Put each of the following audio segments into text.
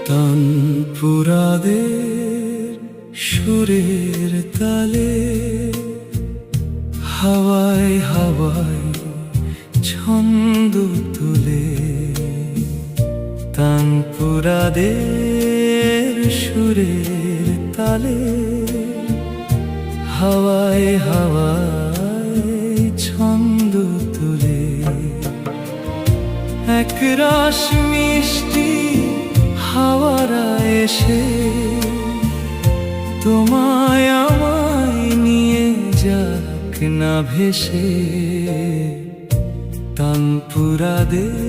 তানপুরাদের সুরের তালে হাওয়ায় হাওয়ায় ছন্দ তুলে, তানপুরাদের সুরের তালে হাওয়ায় হাওয়ায় ছন্দ তুলে। একরাশ মিষ্টি হাওয়ারা এসে তোমায় আমায় নিয়ে যাক না ভেসে, তানপুরাদের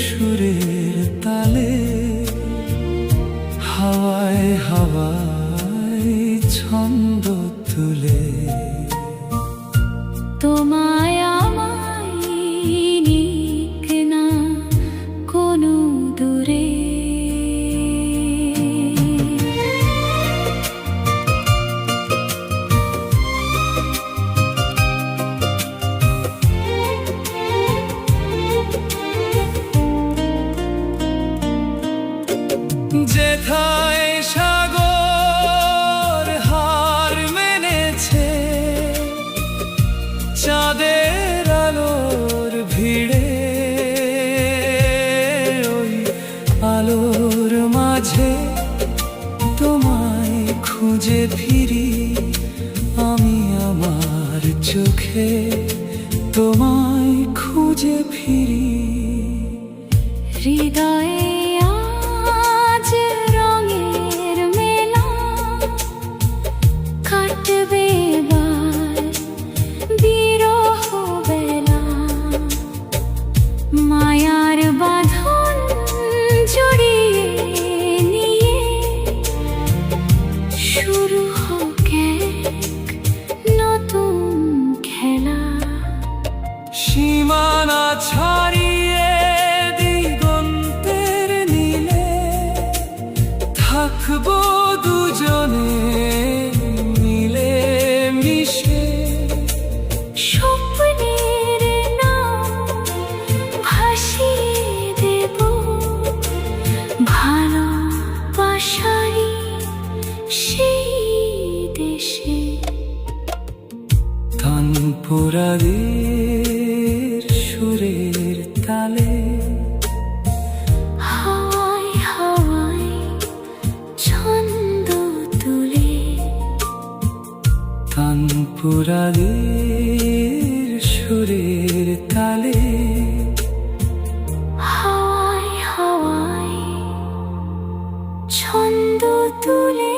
সুরের তালে হাওয়ায় হাওয়ায় ছন্দ তুলে। তোমায় আমায় নিক না কোনো দূরে, যেথায় সাগর হার মেনেছে চাঁদের আলোর ভিড়ে, ওই আলোর মাঝে তোমায় খুঁজে ফিরি আমি, আমার চোখে তোমায় খুঁজে ফিরি। হৃদয়ে আজ রঙের মেলা কাটবে এবার বিরহ বেলা, মায়ার বাঁধন জড়িয়ে নিয়ে শুরু হোক এক নতুন খেলা। সীমানা ছাড়িয়ে দিগন্তের নীলে থাকবো দুজনে মিলে মিশে, স্বপ্নের নাম ভাসিয়ে দেব ভালোবাসারই সেই দেশে। তানপুরাদের সুরের তালে হাওয়ায় হাওয়ায় ছন্দ তুলে, তানপুরাদের সুরের তালে হাওয়ায় হাওয়ায় ছন্দ তুলে।